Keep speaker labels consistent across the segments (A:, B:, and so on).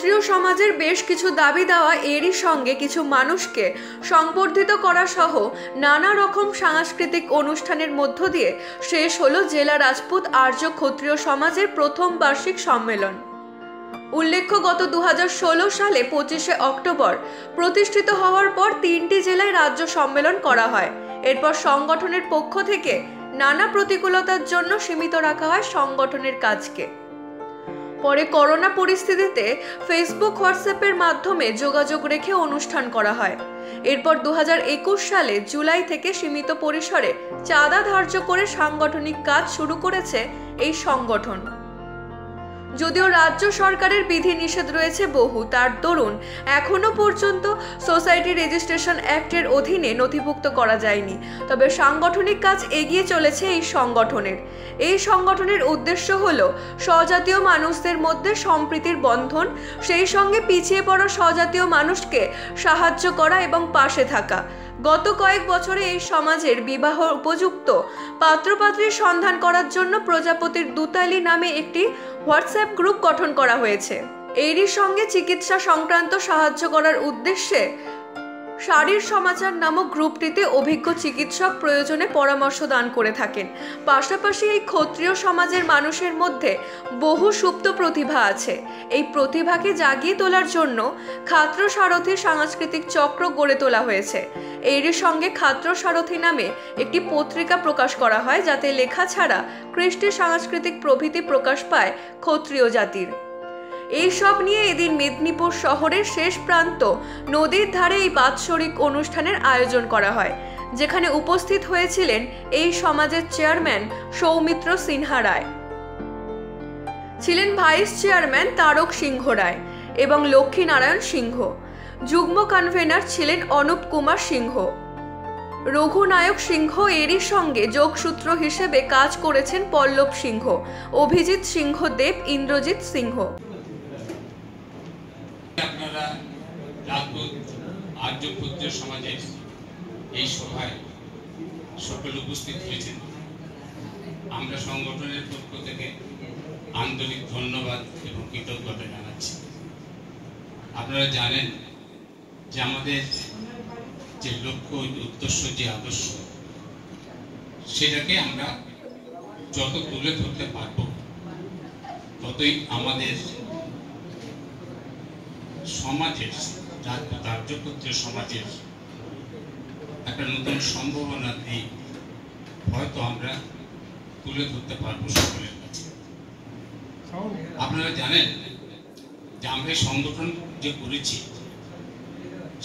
A: ক্ষত্রিয় সমাজের বেশ কিছু দাবি দেওয়া এরই সঙ্গে কিছু মানুষকে সংবর্ধিত করা সহ নানা রকম সাংস্কৃতিক অনুষ্ঠানের মধ্য দিয়ে শেষ হলো জেলা রাজপুত আর্য ক্ষত্রিয় সমাজের প্রথম বার্ষিক সম্মেলন। উল্লেখ্য, গত 2016 সালে 25শে অক্টোবর প্রতিষ্ঠিত হওয়ার পর 3টি জেলায় রাজ্য সম্মেলন করা হয়। এরপর সংগঠনের পক্ষ থেকে নানা প্রতিকূলতার জন্য সীমিত রাখা হয় সংগঠনের কাজকে। পরে করোনা পরিস্থিতিতে ফেসবুক, হোয়াটসঅ্যাপের মাধ্যমে যোগাযোগ রেখে অনুষ্ঠান করা হয়। এরপর 2021 সালে জুলাই থেকে সীমিত পরিসরে চাঁদা ধার্য করে সাংগঠনিক কাজ শুরু করেছে এই সংগঠন। যদিও রাজ্য সরকারের বিধি নিষেধ রয়েছে বহু, তার দরুন এখনো পর্যন্ত সোসাইটি রেজিস্ট্রেশন অ্যাক্টের অধীনে নথিভুক্ত করা যায়নি। তবে সাংগঠনিক কাজ এগিয়ে চলেছে এই সংগঠনের উদ্দেশ্য হল স্বজাতীয় মানুষদের মধ্যে সম্প্রীতির বন্ধন, সেই সঙ্গে পিছিয়ে পড়া স্বজাতীয় মানুষকে সাহায্য করা এবং পাশে থাকা। গত কয়েক বছরে এই সমাজের বিবাহ উপযুক্ত পাত্রপাত্রীর সন্ধান করার জন্য প্রজাপতির দুতালি নামে একটি হোয়াটসঅ্যাপ গ্রুপ গঠন করা হয়েছে। এরই সঙ্গে চিকিৎসা সংক্রান্ত সাহায্য করার উদ্দেশ্যে শারীর সমাচার নামক গ্রুপটিতে অভিজ্ঞ চিকিৎসক প্রয়োজনে পরামর্শ দান করে থাকেন। পাশাপাশি এই ক্ষত্রিয় সমাজের মানুষের মধ্যে বহু সুপ্ত প্রতিভা আছে। এই প্রতিভাকে জাগিয়ে তোলার জন্য খাত্র সারথী সাংস্কৃতিক চক্র গড়ে তোলা হয়েছে। এরই সঙ্গে খাত্র সারথী নামে একটি পত্রিকা প্রকাশ করা হয়, যাতে লেখা ছাড়া কৃষ্টি, সাংস্কৃতিক প্রভৃতি প্রকাশ পায় ক্ষত্রিয় জাতির। এই সব নিয়ে এদিন মেদিনীপুর শহরের শেষ প্রান্ত নদীর ধারে এই বাৎসরিক অনুষ্ঠানের আয়োজন করা হয়, যেখানে উপস্থিত হয়েছিলেন এই সমাজের চেয়ারম্যান সৌমিত্র সিনহা রায়, ছিলেন ভাইস চেয়ারম্যান তারক সিংহ রায় এবং লক্ষ্মীনারায়ণ সিংহ। যুগ্ম কনভেনার ছিলেন অনুপ কুমার সিংহ। রঘুনায়ক সিংহ এরই সঙ্গে যোগসূত্র হিসেবে কাজ করেছেন পল্লব সিংহ, অভিজিৎ সিংহ দেব, ইন্দ্রজিৎ সিংহ।
B: আপনারা রাজপুত আর্য ক্ষত্রিয় সমাজের এই সভায় সকল উপস্থিত হয়েছেন। আমরা সংগঠনের পক্ষ থেকে আন্তরিক ধন্যবাদ এবং কৃতজ্ঞতা জানাচ্ছি। আপনারা জানেন যে আমাদের যে লক্ষ্য, উদ্দেশ্য, যে আদর্শ, সেটাকে আমরা যত তুলে ধরতে পারব ততই আমাদের সমাজের, রাজপুত আর্য ক্ষত্রিয় সমাজের একটা নতুন সম্ভাবনা দিক হয়তো আমরা তুলে ধরতে পারবো সকলের কাছে। আপনারা জানেন যে আমরা এই সংগঠন যে করেছি,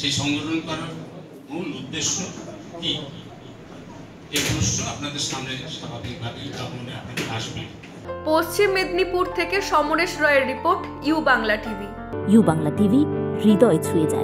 B: সেই সংগঠন করার মূল উদ্দেশ্য কি, এই প্রশ্ন আপনাদের সামনে স্বাভাবিকভাবেই আপনাদের আসবে।
A: পশ্চিম মেদিনীপুর থেকে সমরেশ রায়ের report, U Bangla TV.
C: U Bangla TV, হৃদয় ছুঁয়ে যায়।